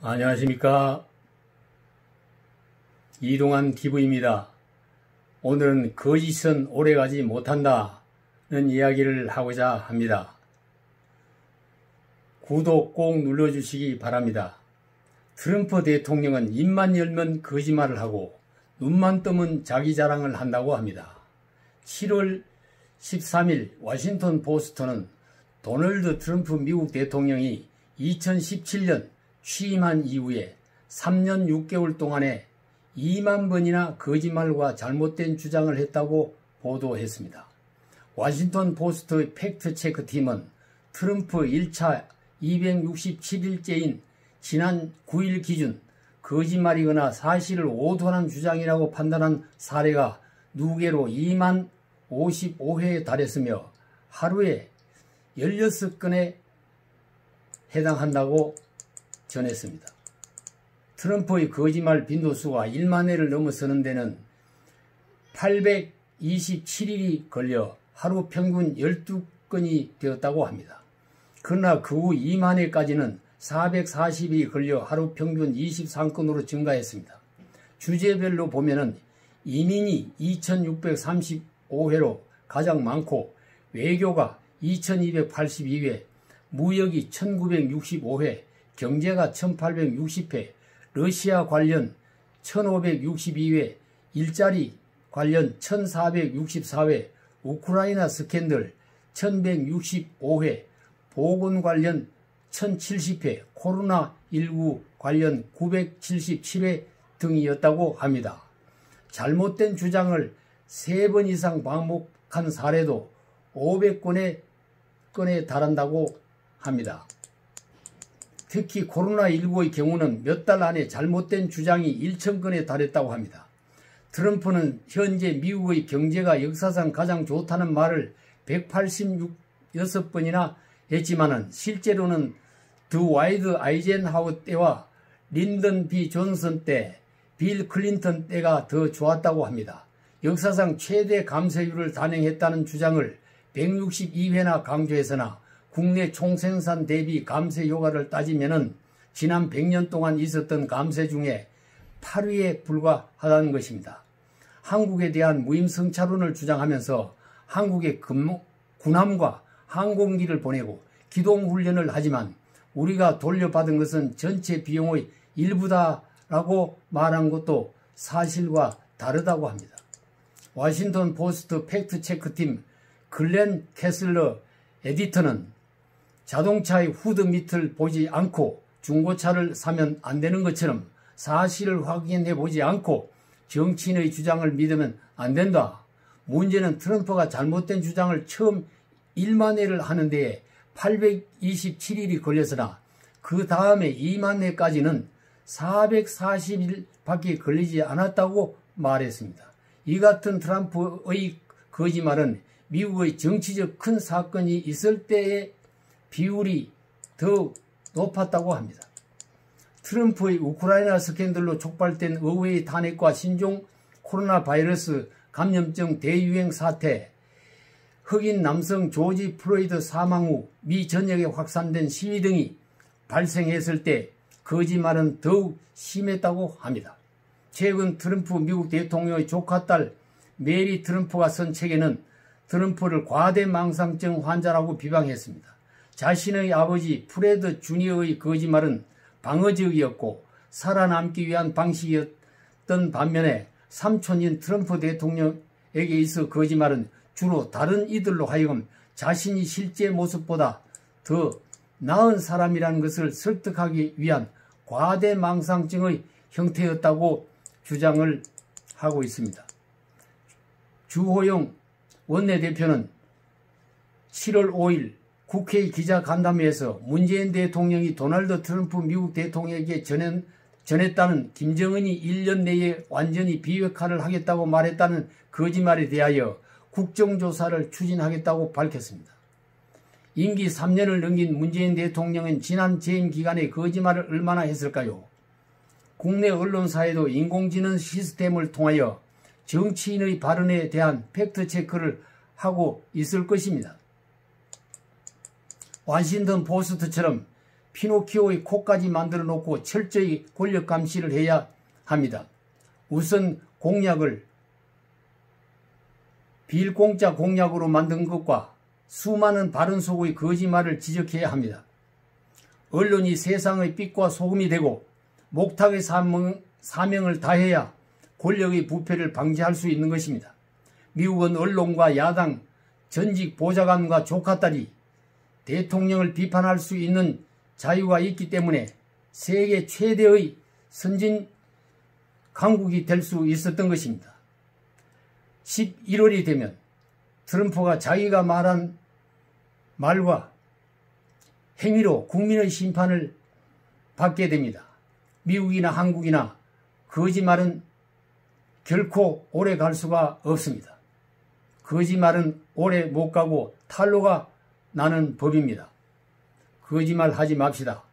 안녕하십니까. 이동환 TV입니다. 오늘은 거짓은 오래가지 못한다는 이야기를 하고자 합니다. 구독 꼭 눌러주시기 바랍니다. 트럼프 대통령은 입만 열면 거짓말을 하고 눈만 뜨면 자기 자랑을 한다고 합니다. 7월 13일 워싱턴 포스트는 도널드 트럼프 미국 대통령이 2017년 취임한 이후에 3년 6개월 동안에 2만 번이나 거짓말과 잘못된 주장을 했다고 보도했습니다. 워싱턴 포스트 팩트체크팀은 트럼프 1차 267일째인 지난 9일 기준 거짓말이거나 사실을 오도하는 주장이라고 판단한 사례가 누계로 2만 55회에 달했으며 하루에 16건에 해당한다고 전했습니다. 트럼프의 거짓말 빈도수가 1만 회를 넘어서는 데는 827일이 걸려 하루 평균 12건이 되었다고 합니다. 그러나 그 후 2만 회까지는 440일이 걸려 하루 평균 23건으로 증가했습니다. 주제별로 보면은 이민이 2635회로 가장 많고 외교가 2282회, 무역이 1965회, 경제가 1860회, 러시아 관련 1562회, 일자리 관련 1464회, 우크라이나 스캔들 1165회, 보건 관련 1070회, 코로나19 관련 977회 등이었다고 합니다. 잘못된 주장을 3번 이상 반복한 사례도 500건에 달한다고 합니다. 특히 코로나19의 경우는 몇 달 안에 잘못된 주장이 1000건에 달했다고 합니다. 트럼프는 현재 미국의 경제가 역사상 가장 좋다는 말을 186번이나 했지만은 실제로는 드와이드 아이젠하워 때와 린던 B 존슨 때, 빌 클린턴 때가 더 좋았다고 합니다. 역사상 최대 감세율을 단행했다는 주장을 162회나 강조해서나 국내 총생산 대비 감세 효과를 따지면은 지난 100년 동안 있었던 감세 중에 8위에 불과하다는 것입니다. 한국에 대한 무임승차론을 주장하면서 한국에 군함과 항공기를 보내고 기동훈련을 하지만 우리가 돌려받은 것은 전체 비용의 일부다라고 말한 것도 사실과 다르다고 합니다. 워싱턴 포스트 팩트체크팀 글렌 캐슬러 에디터는 자동차의 후드 밑을 보지 않고 중고차를 사면 안 되는 것처럼 사실을 확인해 보지 않고 정치인의 주장을 믿으면 안 된다. 문제는 트럼프가 잘못된 주장을 처음 1만 회를 하는 데에 827일이 걸려서나 그 다음에 2만 회까지는 440일밖에 걸리지 않았다고 말했습니다. 이 같은 트럼프의 거짓말은 미국의 정치적 큰 사건이 있을 때의 비율이 더 높았다고 합니다. 트럼프의 우크라이나 스캔들로 촉발된 의회의 탄핵과 신종 코로나 바이러스 감염증 대유행 사태, 흑인 남성 조지 플로이드 사망 후 미 전역에 확산된 시위 등이 발생했을 때 거짓말은 더욱 심했다고 합니다. 최근 트럼프 미국 대통령의 조카딸 메리 트럼프가 쓴 책에는 트럼프를 과대망상증 환자라고 비방했습니다. 자신의 아버지 프레드 주니어의 거짓말은 방어적이었고 살아남기 위한 방식이었던 반면에 삼촌인 트럼프 대통령에게 있어 거짓말은 주로 다른 이들로 하여금 자신이 실제 모습보다 더 나은 사람이라는 것을 설득하기 위한 과대망상증의 형태였다고 주장을 하고 있습니다. 주호영 원내대표는 7월 5일 국회 기자간담회에서 문재인 대통령이 도널드 트럼프 미국 대통령에게 전했다는 김정은이 1년 내에 완전히 비핵화를 하겠다고 말했다는 거짓말에 대하여 국정조사를 추진하겠다고 밝혔습니다. 임기 3년을 넘긴 문재인 대통령은 지난 재임 기간에 거짓말을 얼마나 했을까요? 국내 언론사에도 인공지능 시스템을 통하여 정치인의 발언에 대한 팩트체크를 하고 있을 것입니다. 워싱턴 포스트처럼 피노키오의 코까지 만들어 놓고 철저히 권력 감시를 해야 합니다. 우선 공약을 빌공짜 공약으로 만든 것과 수많은 바른 속의 거짓말을 지적해야 합니다. 언론이 세상의 빛과 소금이 되고 목탁의 사명을 다해야 권력의 부패를 방지할 수 있는 것입니다. 미국은 언론과 야당, 전직 보좌관과 조카딸이 대통령을 비판할 수 있는 자유가 있기 때문에 세계 최대의 선진 강국이 될 수 있었던 것입니다. 11월이 되면 트럼프가 자기가 말한 말과 행위로 국민의 심판을 받게 됩니다. 미국이나 한국이나 거짓말은 결코 오래 갈 수가 없습니다. 거짓말은 오래 못 가고 탄로가 나는 법입니다. 거짓말 하지 맙시다.